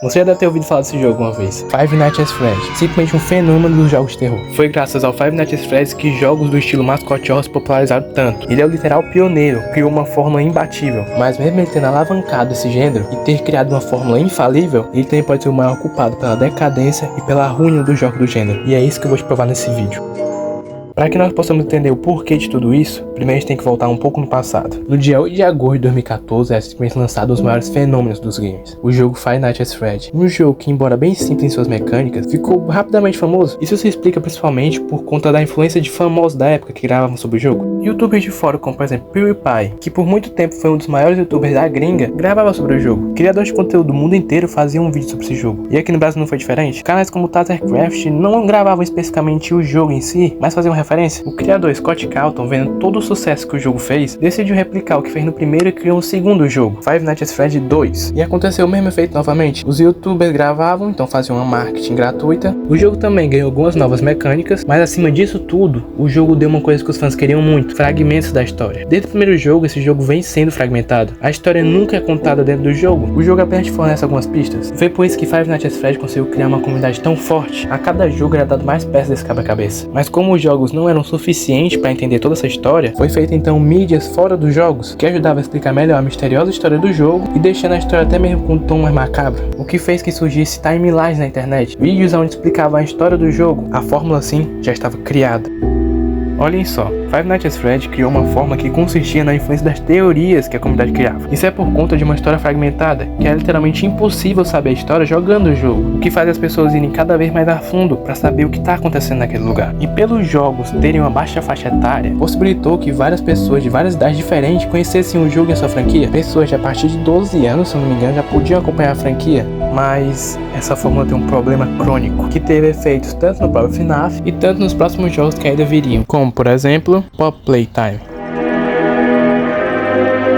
Você já deve ter ouvido falar desse jogo uma vez. Five Nights at Freddy's, simplesmente um fenômeno dos jogos de terror. Foi graças ao Five Nights at Freddy's que jogos do estilo Mascote Horror se popularizaram tanto. Ele é o literal pioneiro, criou uma fórmula imbatível. Mas mesmo ele tendo alavancado esse gênero e ter criado uma fórmula infalível, ele também pode ser o maior culpado pela decadência e pela ruína dos jogos do gênero. E é isso que eu vou te provar nesse vídeo. Para que nós possamos entender o porquê de tudo isso, primeiro a gente tem que voltar um pouco no passado. No dia 8 de agosto de 2014 é simplesmente lançado um dos maiores fenômenos dos games, o jogo Five Nights at Freddy's. Um jogo que, embora bem simples em suas mecânicas, ficou rapidamente famoso. Isso se explica principalmente por conta da influência de famosos da época que gravavam sobre o jogo. Youtubers de fora, como por exemplo PewDiePie, que por muito tempo foi um dos maiores youtubers da gringa, gravava sobre o jogo. Criadores de conteúdo do mundo inteiro faziam um vídeo sobre esse jogo. E aqui no Brasil não foi diferente. Canais como Tasercraft não gravavam especificamente o jogo em si, mas faziam referência. O criador Scott Cawthon, vendo todo o sucesso que o jogo fez, decidiu replicar o que fez no primeiro e criou um segundo jogo, Five Nights at Freddy's 2. E aconteceu o mesmo efeito novamente. Os youtubers gravavam, então faziam uma marketing gratuita. O jogo também ganhou algumas novas mecânicas, mas acima disso tudo, o jogo deu uma coisa que os fãs queriam muito: fragmentos da história. Desde o primeiro jogo, esse jogo vem sendo fragmentado. A história nunca é contada dentro do jogo. O jogo apenas te fornece algumas pistas. Foi por isso que Five Nights at Freddy's conseguiu criar uma comunidade tão forte. A cada jogo era dado mais peças desse quebra-cabeça. Mas como os jogos não eram suficiente para entender toda essa história, foi feita então mídias fora dos jogos, que ajudava a explicar melhor a misteriosa história do jogo e deixando a história até mesmo com um tom mais macabro, o que fez que surgisse timelines na internet, vídeos onde explicavam a história do jogo. A fórmula assim já estava criada. Olhem só, Five Nights at Freddy's criou uma forma que consistia na influência das teorias que a comunidade criava. Isso é por conta de uma história fragmentada, que é literalmente impossível saber a história jogando o jogo, o que faz as pessoas irem cada vez mais a fundo para saber o que está acontecendo naquele lugar. E pelos jogos terem uma baixa faixa etária, possibilitou que várias pessoas de várias idades diferentes conhecessem o jogo e a sua franquia. Pessoas de a partir de 12 anos, se não me engano, já podiam acompanhar a franquia, mas essa fórmula tem um problema crônico, que teve efeitos tanto no próprio FNAF e tanto nos próximos jogos que ainda viriam, como por exemplo, Pop Playtime.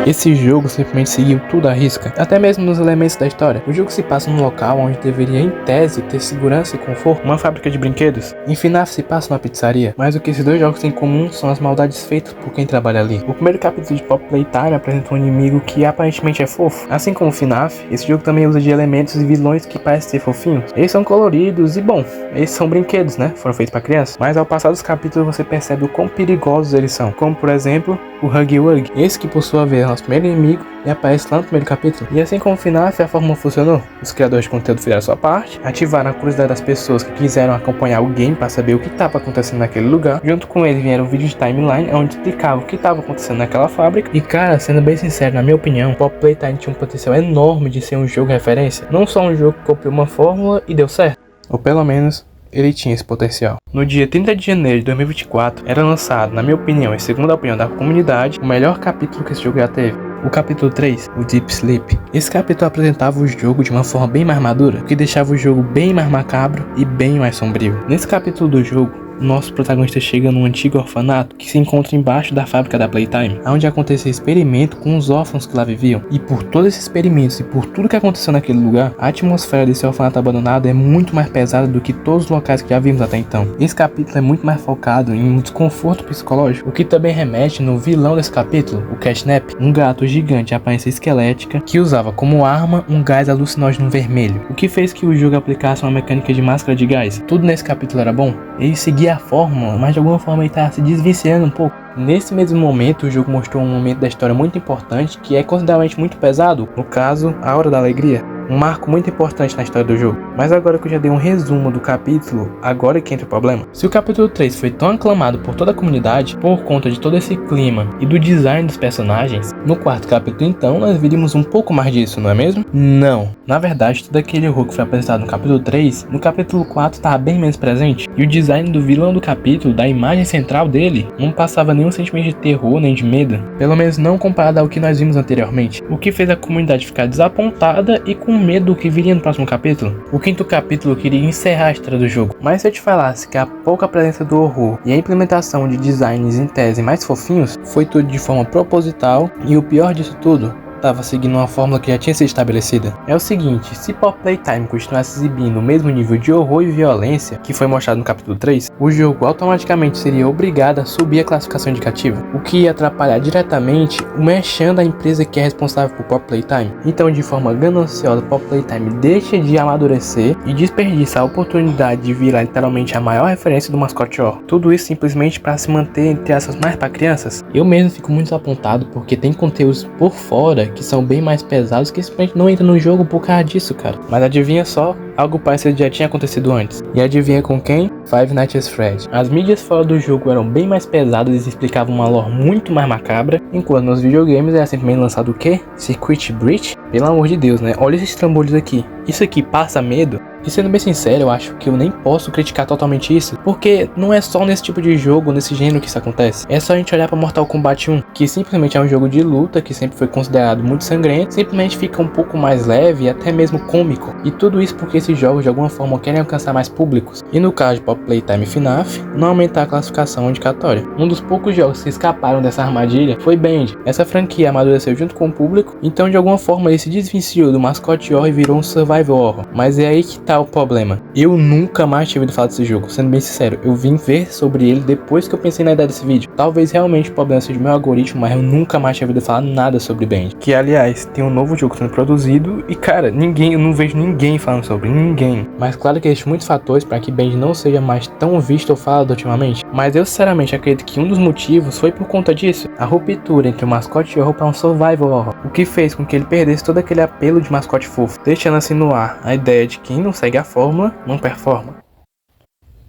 Esse jogo simplesmente seguiu tudo à risca, até mesmo nos elementos da história. O jogo se passa num local onde deveria, em tese, ter segurança e conforto, uma fábrica de brinquedos. Em FNAF se passa numa pizzaria, mas o que esses dois jogos têm em comum são as maldades feitas por quem trabalha ali. O primeiro capítulo de Pop Playtime apresenta um inimigo que aparentemente é fofo. Assim como o FNAF, esse jogo também usa de elementos e vilões que parecem ser fofinhos. Eles são coloridos e, bom, eles são brinquedos, né? Foram feitos para criança. Mas ao passar dos capítulos você percebe o quão perigosos eles são, como por exemplo, o Huggy Wuggy. Esse que por sua vez é nosso primeiro inimigo e aparece lá no primeiro capítulo. E assim como o FNAF, a fórmula funcionou. Os criadores de conteúdo fizeram a sua parte, ativaram a curiosidade das pessoas que quiseram acompanhar o game para saber o que estava acontecendo naquele lugar. Junto com eles vieram vídeos de timeline onde explicavam o que estava acontecendo naquela fábrica. E cara, sendo bem sincero, na minha opinião, Pop Playtime tinha um potencial enorme de ser um jogo referência. Não só um jogo que copiou uma fórmula e deu certo, ou pelo menos ele tinha esse potencial. No dia 30 de janeiro de 2024, era lançado, na minha opinião e segundo a opinião da comunidade, o melhor capítulo que esse jogo já teve. O capítulo 3, o Deep Sleep. Esse capítulo apresentava o jogo de uma forma bem mais madura, o que deixava o jogo bem mais macabro e bem mais sombrio. Nesse capítulo do jogo, nosso protagonista chega num antigo orfanato que se encontra embaixo da fábrica da Playtime, onde acontecia experimento com os órfãos que lá viviam. E por todos esses experimentos e por tudo que aconteceu naquele lugar, a atmosfera desse orfanato abandonado é muito mais pesada do que todos os locais que já vimos até então. Esse capítulo é muito mais focado em um desconforto psicológico, o que também remete no vilão desse capítulo, o Catnap, um gato gigante de aparência esquelética que usava como arma um gás alucinógeno vermelho, o que fez que o jogo aplicasse uma mecânica de máscara de gás. Tudo nesse capítulo era bom. Ele seguia a fórmula, mas de alguma forma ele estava se desviciando um pouco. Nesse mesmo momento, o jogo mostrou um momento da história muito importante que é consideravelmente muito pesado, no caso, a Hora da Alegria. Um marco muito importante na história do jogo. Mas agora que eu já dei um resumo do capítulo, agora é que entra o problema. Se o capítulo 3 foi tão aclamado por toda a comunidade, por conta de todo esse clima e do design dos personagens, no quarto capítulo então nós viríamos um pouco mais disso, não é mesmo? Não. Na verdade, todo aquele horror que foi apresentado no capítulo 3, no capítulo 4 estava bem menos presente. E o design do vilão do capítulo, da imagem central dele, não passava nenhum sentimento de terror nem de medo. Pelo menos não comparado ao que nós vimos anteriormente. O que fez a comunidade ficar desapontada e com medo do que viria no próximo capítulo. O quinto capítulo queria encerrar a história do jogo, mas se eu te falasse que a pouca presença do horror e a implementação de designs em tese mais fofinhos foi tudo de forma proposital, e o pior disso tudo, estava seguindo uma fórmula que já tinha sido estabelecida. É o seguinte, se Pop Playtime continuasse exibindo o mesmo nível de horror e violência que foi mostrado no capítulo 3, o jogo automaticamente seria obrigado a subir a classificação indicativa, o que ia atrapalhar diretamente o merchan da empresa que é responsável por Pop Playtime. Então, de forma gananciosa, Pop Playtime deixa de amadurecer e desperdiça a oportunidade de virar literalmente a maior referência do mascote horror. Tudo isso simplesmente para se manter entre essas mais para crianças. Eu mesmo fico muito desapontado porque tem conteúdos por fora que são bem mais pesados que simplesmente não entram no jogo por causa disso, cara. Mas adivinha só, algo parecido já tinha acontecido antes. E adivinha com quem? Five Nights at Freddy's. As mídias fora do jogo eram bem mais pesadas e explicavam uma lore muito mais macabra, enquanto nos videogames era simplesmente lançado o quê? Circuit Breach? Pelo amor de Deus, né? Olha esses trambolhos aqui. Isso aqui passa medo? E sendo bem sincero, eu acho que eu nem posso criticar totalmente isso, porque não é só nesse tipo de jogo, nesse gênero que isso acontece. É só a gente olhar pra Mortal Kombat 1, que simplesmente é um jogo de luta, que sempre foi considerado muito sangrento, simplesmente fica um pouco mais leve e até mesmo cômico. E tudo isso porque esses jogos de alguma forma querem alcançar mais públicos. E no caso de Pop Playtime e FNAF, não aumentar a classificação indicatória. Um dos poucos jogos que escaparam dessa armadilha foi Band. Essa franquia amadureceu junto com o público, então de alguma forma ele se desvencilhou do mascote horror e virou um survival horror. Mas é aí que tá o problema. Eu nunca mais tinha ouvido falar desse jogo, sendo bem sincero. Eu vim ver sobre ele depois que eu pensei na ideia desse vídeo. Talvez realmente o problema seja o meu algoritmo, mas eu nunca mais tinha ouvido falar nada sobre Band. Que aliás, tem um novo jogo sendo produzido e cara, eu não vejo ninguém falando sobre, ninguém. Mas claro que existem muitos fatores para que Band não seja mais tão visto ou falado ultimamente. Mas eu sinceramente acredito que um dos motivos foi por conta disso. A ruptura entre o mascote horror para um survival horror. O que fez com que ele perdesse todo aquele apelo de mascote fofo, deixando assim no ar a ideia de quem não segue a fórmula não performa.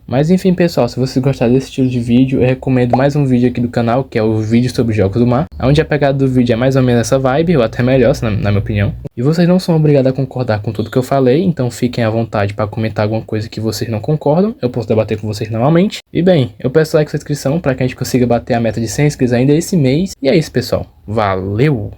Mas enfim pessoal, se vocês gostaram desse estilo de vídeo, eu recomendo mais um vídeo aqui do canal, que é o vídeo sobre jogos do mar, onde a pegada do vídeo é mais ou menos essa vibe, ou até melhor, na minha opinião. E vocês não são obrigados a concordar com tudo que eu falei, então fiquem à vontade para comentar alguma coisa que vocês não concordam, eu posso debater com vocês novamente. E bem, eu peço like e inscrição para que a gente consiga bater a meta de 100 inscritos ainda esse mês, e é isso pessoal, valeu!